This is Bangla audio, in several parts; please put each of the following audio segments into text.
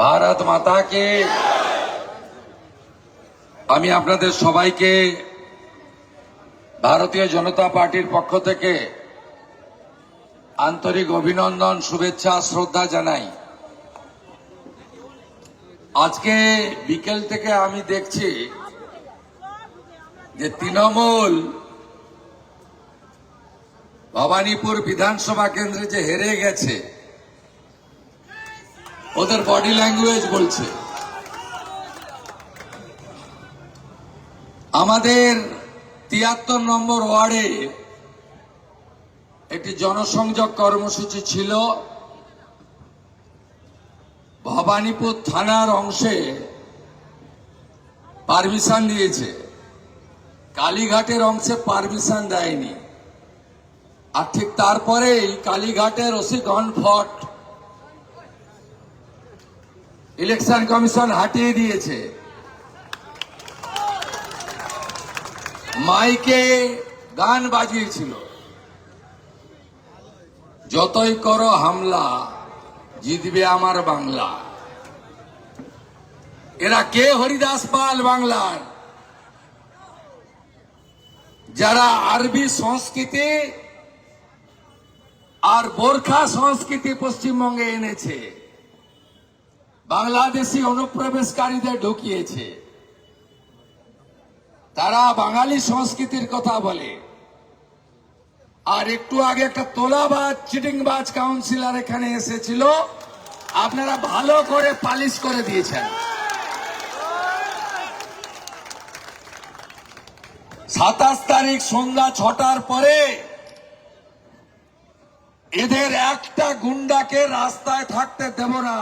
ভারত মাতা কে। আমি আপনাদের সবাইকে ভারতীয় জনতা পার্টির পক্ষ থেকে আন্তরিক অভিনন্দন, শুভেচ্ছা, শ্রদ্ধা জানাই। আজকে বিকেল থেকে আমি দেখছি যে তৃণমূল ভবানীপুর বিধানসভা কেন্দ্রে যে হেরে গেছে, ওদের বডি ল্যাঙ্গুয়েজ বলছে। আমাদের ৭৩ নম্বর ওয়ার্ডে একটি জনসংযোগ কর্মসূচি ছিল। ভবানীপুর থানার অংশে পারমিশন দিয়েছে, কালীঘাটের অংশে পারমিশন দেয়নি। আর ঠিক তারপরেই কালীঘাটের ওসি গনফট ইলেকশন কমিশন হাটিয়ে দিয়েছে। মাইকে গান বাজিয়েছিল, যতই করো হামলা জিতবে আমার বাংলা। এরা কে? হরিদাস পাল বাংলার, যারা আরবি সংস্কৃতি আর বোরখা সংস্কৃতি পশ্চিমবঙ্গে এনেছে, বাংলাদেশি অনুপ্রবেশকারীদের ঢুকিয়েছে। তারা বাঙালি সংস্কৃতির কথা বলে। আর একটু আগে একটা তোলাবাজ, চিটিংবাজ কাউন্সিলর এখানে এসেছিল, আপনারা ভালো করে পালিশ করে দিয়েছেন। ২৭ তারিখ সন্ধ্যা ৬টার পরে এদের একটা গুন্ডাকে রাস্তায় থাকতে দেব না।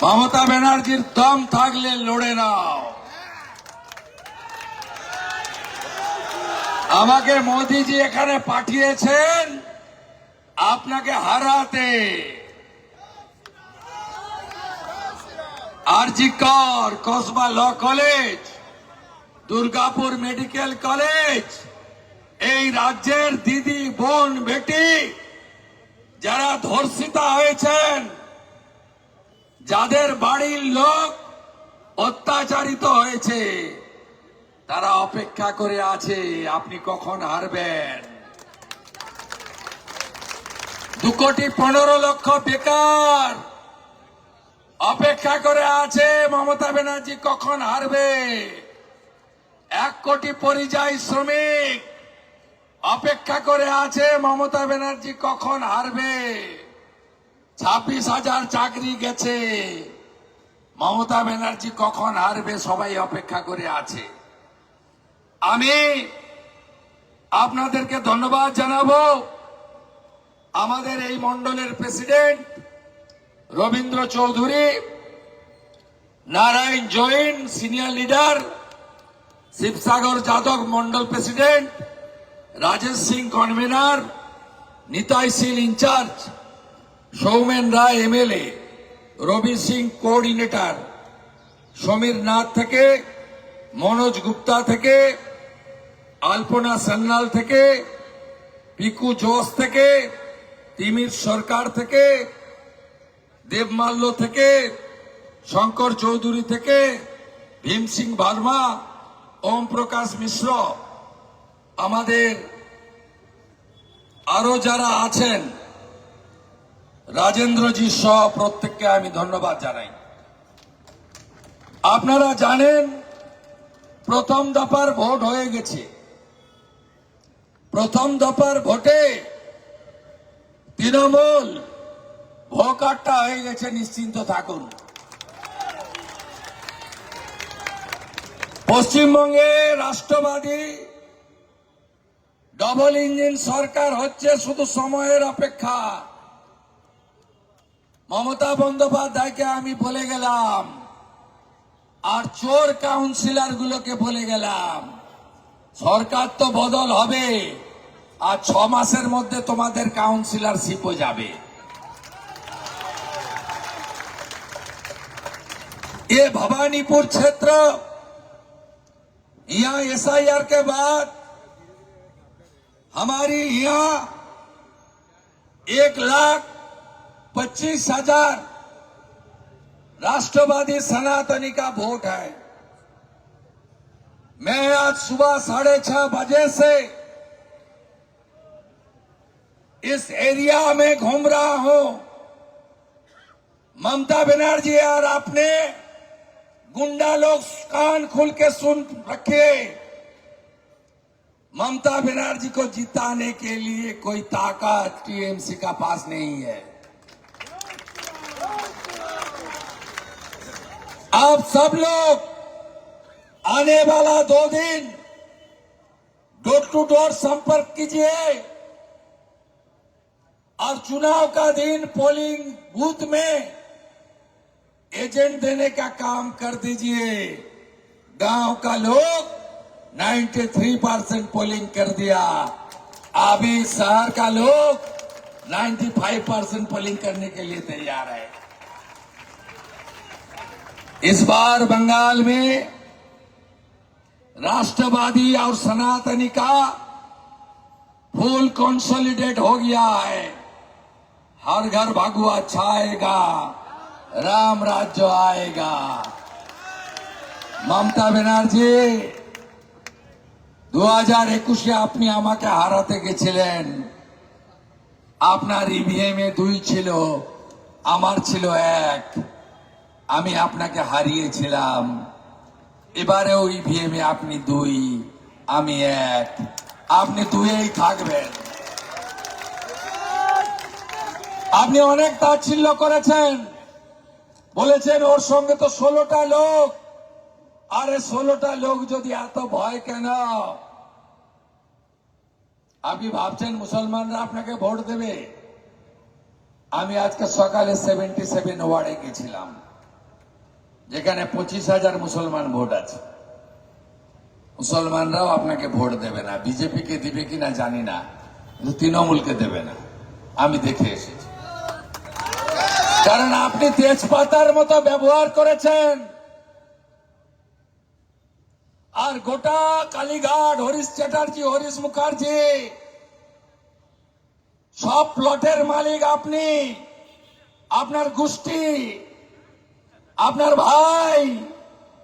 মমতা ব্যানার্জির দম থাকলে লড়ে নাও। আমাকে মোদিজি এখানে পাঠিয়েছেন আপনাকে হারাতে। RG Kar, Kasba law college, Durgapur medical college, এই রাজ্যের দিদি, বোন, বেটি যারা ধর্ষিতা হয়েছেন, যাদের বাড়ির লোক অত্যাচারিত হয়েছে, তারা অপেক্ষা করে আছে আপনি কখন হারবেন। ২,১৫,০০,০০০ বেকার অপেক্ষা করে আছে মমতা ব্যানার্জি কখন হারবে। ১ কোটি পরিযায়ী শ্রমিক অপেক্ষা করে আছে মমতা ব্যানার্জি কখন হারবে। ২৬,০০০ চাকরি গেছে, মমতা ব্যানার্জি কখন হারবে, সবাই অপেক্ষা করে আছে। আমি আপনাদেরকে ধন্যবাদ জানাবো। আমাদের এই মন্ডলের president Rabindra Chowdhury, Narayan Jain senior leader, Shivsagar Yadav mandal president, Rajesh Singh convener, Nitai Singh incharge, Soumen Roy MLA, Robi Singh coordinator, Samir Nath থেকে, মনোজ গুপ্তা থেকে, আলপনা সান্যাল থেকে, পিকু জোস থেকে, তিমির সরকার থেকে, দেবমাল্য থেকে, শঙ্কর চৌধুরী থেকে, ভীম সিং ভার্মা, ওম প্রকাশ মিশ্র, আমাদের আরো যারা আছেন, রাজেন্দ্রজি সহ প্রত্যেককে আমি ধন্যবাদ জানাই। আপনারা জানেন প্রথম দফার ভোট হয়ে গেছে। প্রথম দফার ভোটে তৃণমূল ভোকাট্টা হয়ে গেছে, নিশ্চিন্ত থাকুন। পশ্চিমবঙ্গে রাষ্ট্রবাদী ডবল ইঞ্জিন সরকার হচ্ছে, শুধু সময়ের অপেক্ষা। মমতা বন্দ্যোপাধ্যায়কে আমি বলে গেলাম, আর চোর কাউন্সিলর গুলোকে বলে গেলাম, সরকার তো বদল হবে, আর ৬ মাসের মধ্যে তোমাদের কাউন্সিলরশিপও যাবে। ये भवानीपुर क्षेत्र, यहाँ एसआईआर के बाद हमारी यहाँ 1,50,000 25,000 राष्ट्रवादी सनातनी का वोट है। मैं आज सुबह 6:30 बजे से इस एरिया में घूम रहा हूं। ममता बनर्जी और आपने गुंडा लोग कान खोल के सुन रखे। ममता बनर्जी को जिताने के लिए कोई ताकत टीएमसी का पास नहीं है। आप सब लोग आने वाला 2 दिन डोर टू डोर संपर्क कीजिए और चुनाव का दिन पोलिंग बूथ में एजेंट देने का काम कर दीजिए। गांव का लोग 93% पोलिंग कर दिया। अभी शहर का लोग 95% पोलिंग करने के लिए तैयार है। इस बार बंगाल में राष्ट्रवादी और सनातनी का फुल कंसोलिडेट हो गया है। हर घर भगवा छाएगा, राम राज्य आएगा। ममता बनर्जी 2021 আপনি আমাকে হারাতে গেছিলেন। আপনার ইভিএমে 2 ছিল, আমার ছিল 1। আমি আপনাকে হারিয়েছিলাম। এবারেও ইভিএমে আপনি 2, আমি 1। আপনি 2-এই থাকবেন। আপনি অনেক তাচ্ছিল্য করেছেন, বলেছেন ওর সঙ্গে তো 16টা লোক। আরে 16টা লোক যদি এত ভয় কেন? আপনি ভাবছেন মুসলমানরা আপনাকে ভোট দেবে? আমি আজকে সকালে 77 ওয়ার্ডে গেছিলাম, যেখানে 25,000 মুসলমান ভোট আছে। মুসলমানরাও আপনাকে ভোট দেবে না। বিজেপিকে দিবে কিনা জানি না, কিন্তু তৃণমূলকে দেবে না। আমি দেখে এসেছি। কারণ আপনি তেজপাতার মতো ব্যবহার করেছেন। আর গোটা কালীঘাট, হরিশ চ্যাটার্জি, হরিশ মুখার্জি সব প্লটের মালিক আপনি। আপনার গোষ্ঠী, আপনার ভাই,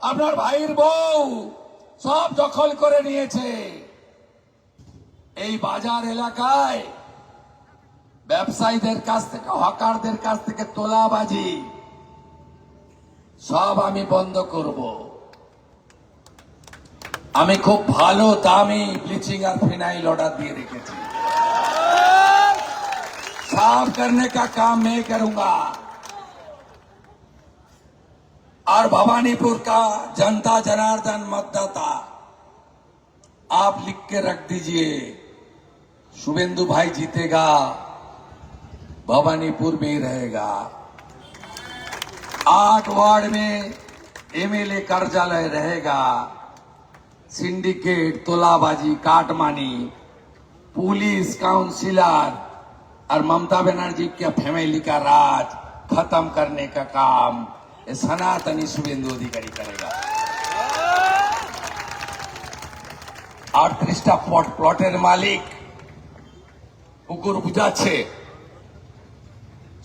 আপনার ভাইয়ের বউ সব দখল করে নিয়েছে। এই বাজার এলাকায় ব্যবসায়ীদের কাছ থেকে, হকারদের কাছ থেকে তোলাবাজি সব আমি বন্ধ করব। আমি খুব ভালো দামি ব্লিচিंग और फिनाइल ऑर्डर दिए রেখেছি। साफ करने का काम मैं करूंगा। और भवानीपुर का जनता जनार्दन मतदाता आप लिख के रख दीजिए, शुभेंदु भाई जीतेगा, भवानीपुर में ही रहेगा। 8 वार्ड में एमएलए कार्यालय रहेगा। सिंडिकेट, तोलाबाजी, काटमानी, पुलिस, काउंसिलर और ममता बनर्जी के फैमिली का राज खत्म करने का काम ये सनातनी शुभेंदु अधिकारी करेगा। 38টা প্লটের মালিক পুকুর বুঝাচ্ছে।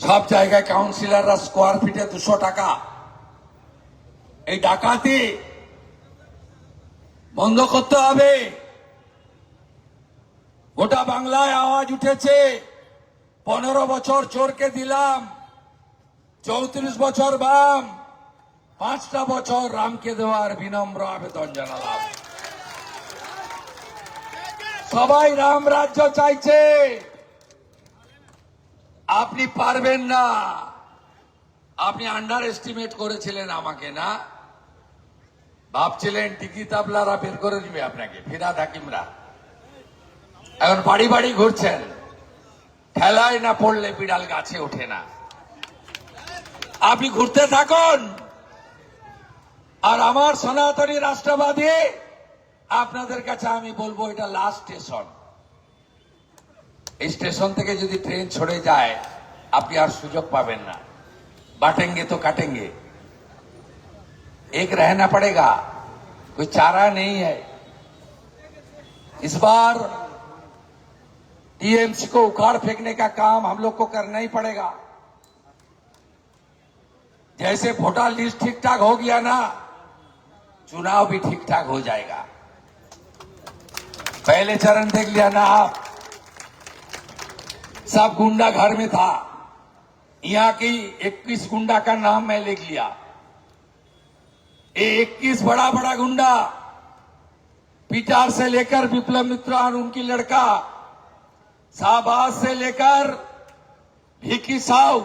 সব জায়গায় কাউন্সিলররা স্কোয়ার ফিটে 200 টাকা। এই ডাকাতি বন্ধ করতে হবে। গোটা বাংলায় আওয়াজ উঠেছে, 15 বছর চোরকে দিলাম, 34 বছর বাম, 5টা বছর রামকে দেওয়ার বিনম্র আবেদন জানালাম। সবাই রাম রাজ্য চাইছে। আপনি পারবেন না। আপনি আন্ডার এস্টিমেট করেছিলেন আমাকে, না? ভাবছিলেন টিকি তাবলারা বের করে দিবে আপনাকে, ফিরাদ হাকিমরা। এখন বাড়ি বাড়ি ঘুরছেন। ঠেলায় না পড়লে বিড়াল গাছে ওঠে না। আপনি ঘুরতে থাকুন। আর আমার সনাতনী রাষ্ট্রবাদী আপনাদের কাছে আমি বলবো, এটা লাস্ট স্টেশন। এই স্টেশন থেকে যদি ট্রেন ছড়ে যায় আপনি আর সুযোগ পাবেন না। बांटेंगे तो काटेंगे, एक रहना पड़ेगा, कोई चारा नहीं है। इस बार टीएमसी को उखाड़ फेंकने का काम हम लोग को करना ही पड़ेगा। जैसे वोटर लिस्ट ठीक ठाक हो गया ना, चुनाव भी ठीक ठाक हो जाएगा। पहले चरण देख लिया ना आप, सब गुंडा घर में था। यहाँ की 21 गुंडा का नाम मैं लिख लिया। ये 21 बड़ा बड़ा गुंडा, पिटार से लेकर विप्लव मित्रा और उनकी लड़का, शाहबाज से लेकर भिकी साहू,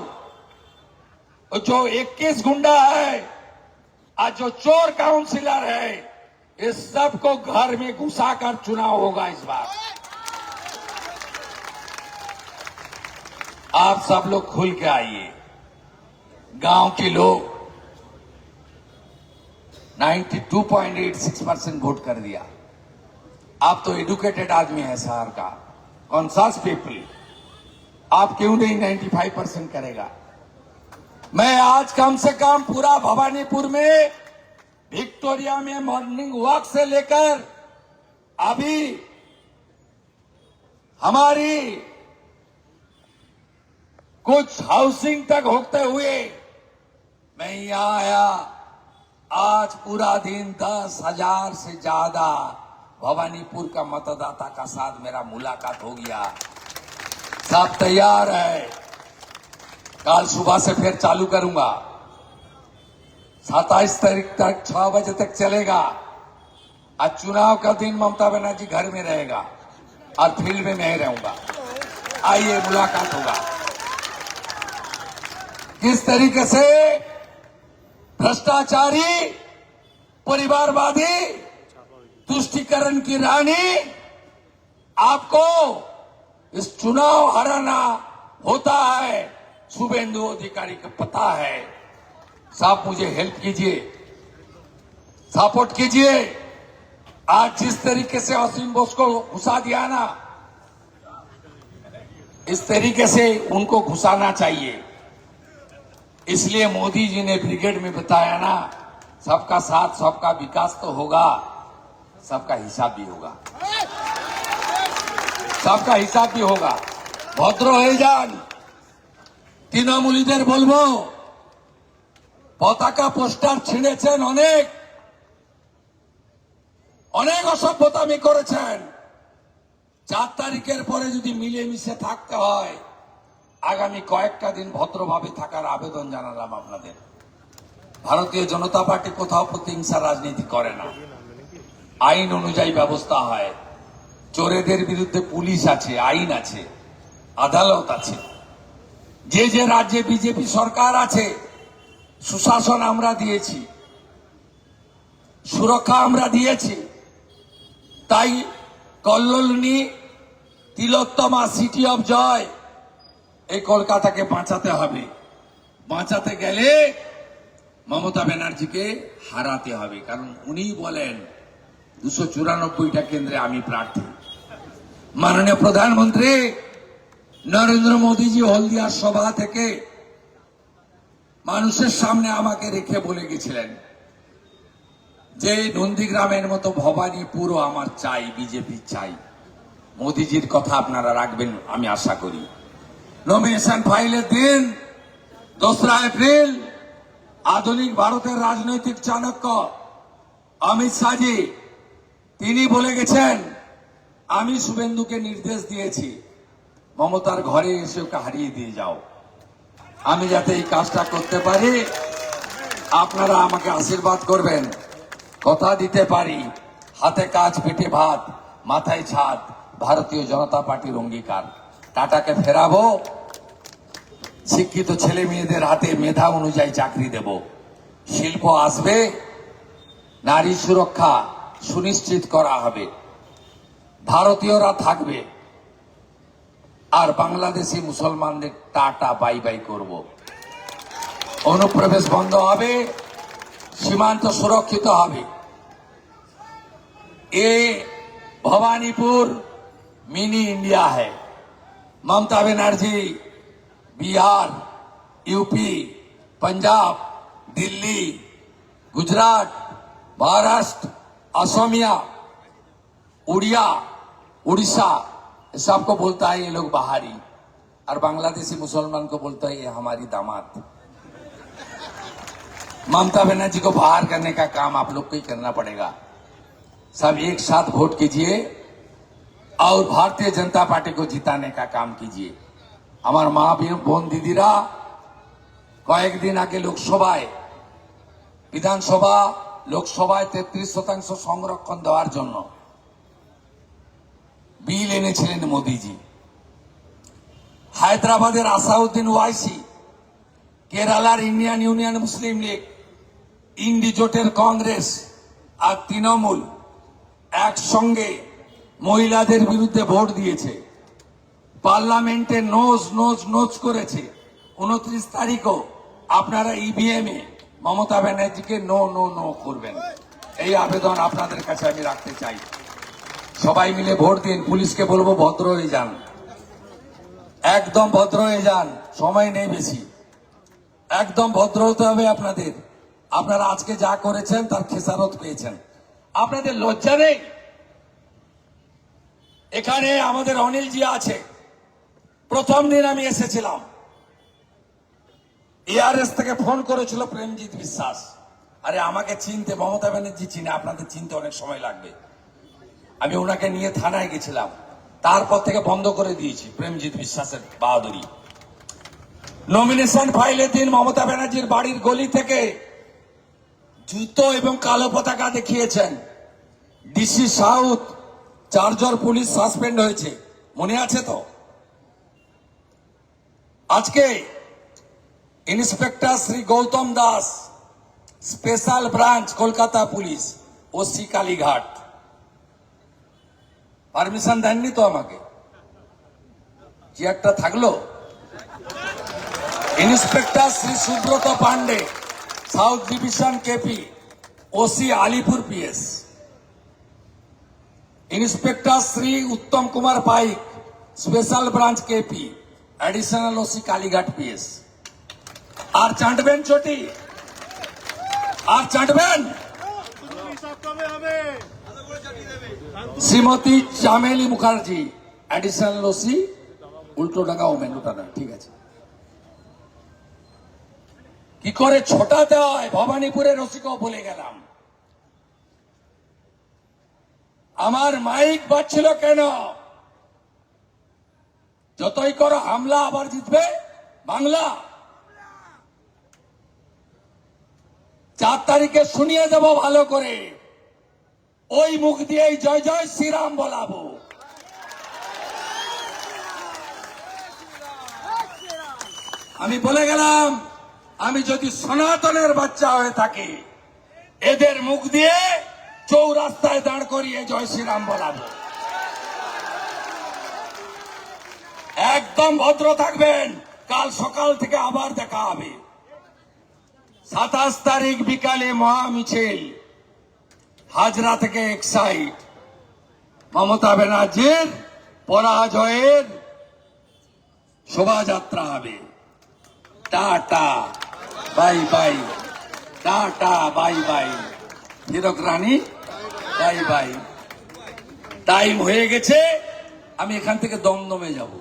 जो 21 गुंडा है, आज जो चोर काउंसिलर है, इस सबको घर में घुसाकर चुनाव होगा इस बार। आप सब लोग खुल के आइए। गांव के लोग 92.86% वोट कर दिया। आप तो एडुकेटेड आदमी है शहर का, कॉन्सास पीपल, आप क्यों नहीं 95% करेगा? मैं आज कम से कम पूरा भवानीपुर में, विक्टोरिया में मॉर्निंग वॉक से लेकर अभी हमारी कुछ हाउसिंग तक होते हुए मैं यहां आया। आज पूरा दिन 10,000 से ज्यादा भवानीपुर का मतदाता का साथ मेरा मुलाकात हो गया। सब तैयार है। कल सुबह से फिर चालू करूंगा। 27 तारीख तक 6 बजे तक चलेगा। आज चुनाव का दिन ममता बनर्जी घर में रहेगा और फील्ड में मैं रहूंगा। आइए, मुलाकात होगा। किस तरीके से भ्रष्टाचारी, परिवारवादी, तुष्टीकरण की रानी आपको इस चुनाव हराना होता है, शुभेंदु अधिकारी को पता है। साहब मुझे हेल्प कीजिए, सपोर्ट कीजिए। आज जिस तरीके से असीम बोस को घुसा दिया ना, इस तरीके से उनको घुसाना चाहिए। इसलिए मोदी जी ने ब्रिगेड में बताया ना, सबका साथ सबका विकास तो होगा, सबका हिसाब भी होगा। सबका हिसाब भी होगा। ভদ্র হয়ে যান। তৃণমূলীদের বলবো, পতাকা পোস্টার ছিঁড়েছেন, অনেক অনেক অসভ্যতামি করেছেন। 4 তারিখের পরে যদি মিলেমিশে থাকতে হয়, আগামী কয়েকটা দিন ভদ্রভাবে থাকার আবেদন জানালাম আপনাদের। ভারতীয় জনতা পার্টি কোথাও প্রতিহিংসা রাজনীতি করে না। আইন অনুযায়ী ব্যবস্থা হয়। চোরেদের বিরুদ্ধে পুলিশ আছে, আইন আছে, আদালত আছে। যে যে রাজ্যে বিজেপি সরকার আছে, সুশাসন আমরা দিয়েছি, সুরক্ষা আমরা দিয়েছি। তাই কল্লোলিনী, তিলোত্তমা, সিটি অফ জয়, এই কলকাতাকে বাঁচাতে হবে। বাঁচাতে গেলে মমতা ব্যানার্জিকে হারাতে হবে। কারণ উনি বলেন 294টা কেন্দ্রে আমি প্রার্থী। মাননীয় প্রধানমন্ত্রী নরেন্দ্র মোদীজি হলদিয়ার সভা থেকে মানুষের সামনে আমাকে রেখে বলে গেছিলেন যে নন্দীগ্রামের মতো ভবানীপুরও আমার চাই, বিজেপি চাই। মোদীজির কথা আপনারা রাখবেন আমি আশা করি। নমিনেশন ফাইলের দিন 2রা এপ্রিল আধুনিক ভারতের রাজনৈতিক চাণক্য অমিত শাহজি তিনি বলে গেছেন, আমি শুভেন্দুকে নির্দেশ দিয়েছি মমতার ঘরে এসে ওকে হারিয়ে দিয়ে যাও। আমি যাতে এই কাজটা করতে পারি, আপনারা আমাকে আশীর্বাদ করবেন। কথা দিতে পারি, হাতে কাজ, পেটে ভাত, মাথায় ছাদ, ভারতীয় জনতা পার্টির অঙ্গীকার। টাটাকে ফেরাবো, শিক্ষিত ছেলে মেয়েদের হাতে মেধা অনুযায়ী চাকরি দেব, শিল্প আসবে, নারী সুরক্ষা সুনিশ্চিত করা হবে, ভারতীয়রা থাকবে, আর বাংলাদেশি মুসলমানদের টাটা বাই বাই করব। অনুপ্রবেশ বন্ধ হবে, সীমান্ত সুরক্ষিত হবে। ये भवानीपुर मिनी इंडिया है। ममता बनर्जी बिहार, यूपी, पंजाब, दिल्ली, गुजरात, महाराष्ट्र, असमिया, उड़िया, उड़ीसा, सबको बोलता है ये लोग बाहरी, और बांग्लादेशी मुसलमान को बोलता है ये हमारी दामाद। ममता बनर्जी को बाहर करने का काम आप लोग को ही करना पड़ेगा। सब एक साथ वोट कीजिए और भारतीय जनता पार्टी को जिताने का काम कीजिए। हमार মা বোন দিদিরা কয়েকদিন আগে লোকসভায় বিধানসভা লোকসভায় 33% সংরক্ষণ দেওয়ার জন্য বিল এনেছিলেন মোদিজি। হায়দ্রাবাদের আসাউদ্দিন ওয়াইসি, কেরালার ইন্ডিয়ান ইউনিয়ন মুসলিম লীগ, ইন্ডি জোটের কংগ্রেস আর তৃণমূল একসঙ্গে মহিলাদের বিরুদ্ধে ভোট দিয়েছে। পার্লামেন্টে নোজ নোজ নোজ করেছে। 29 তারিখও আপনারা ইভিএম এ মমতা ব্যানার্জিকে নো নো নো করবেন, এই আবেদন আপনাদের কাছে আমি রাখতে চাই। সবাই মিলে ভোট দিন। পুলিশকে বলবো ভদ্র হয়ে যান, একদম ভদ্র হয়ে যান, সময় নেই বেশি। একদম ভদ্র হতে হবে আপনাদের। আপনারা আজকে যা করেছেন তার খেসারত পেয়েছেন। আপনাদের লজ্জা নেই? এখানে আমাদের অনিলজি আছে। প্রথম দিন আমি এসেছিলাম, এআরএস থেকে ফোন করেছিল প্রেমজিৎ বিশ্বাস। আরে আমাকে চিনতে মমতা ব্যানার্জি চিনে, আপনাদের চিনতে অনেক সময় লাগবে। আমি ওনাকে নিয়ে থানায় গেছিলাম, তারপর থেকে বন্ধ করে দিয়েছি প্রেমজিৎ বিশ্বাসের বাহাদুরি। নমিনেশন ফাইলের দিন মমতা ব্যানার্জির বাড়ির গলি থেকে জুতো এবং কালো পতাকা দেখিয়েছেন। ডিসি সাউথ 4 জন পুলিশ সাসপেন্ড হয়েছে, মনে আছে তো? আজকে inspector Shri Gautam Das, special branch Kolkata police, OC Kalighat, permission দেননি তো আমাকে, কি একটা থাকলো। Inspector Shri Subrata Pandey, south division KP, OC Alipore PS. Inspector Shri Uttam Kumar Paik, special branch KP, additional OC Kalighat PS. আর চাটবেন চটি? আর চাটবেন? Shrimati Chameli Mukherjee, additional OC Ultadanga women. ওটা না, ঠিক আছে। কি করে ছোটাতে হয় ভবানীপুরের ওসিকেও বলে গেলাম। আমার মাইক বাজছিল কেন? যতই করো হামলা, আবার জিতবে বাংলা। 4 তারিখে শুনিয়ে দেব ভালো করে, ওই মুখ দিয়েই জয় জয় শ্রীরাম বলাবো। আমি বলে গেলাম, আমি যদি সনাতনের বাচ্চা হয়ে থাকি, এদের মুখ দিয়ে চৌরাস্তায় দাঁড় করিয়ে জয় শ্রীরাম বলাবো। একদম ভদ্র থাকবেন। কাল সকাল থেকে আবার দেখা হবে। 27 তারিখ বিকালে মহা মিছিল হাজরা থেকে এক্সাইট। মমতা ব্যানার্জির পরাজয়ের শোভাযাত্রা হবে। Tata bye bye, tata bye bye, Hirak Rani bye bye. Time হয়ে গেছে, আমি এখান থেকে দমদমে যাব।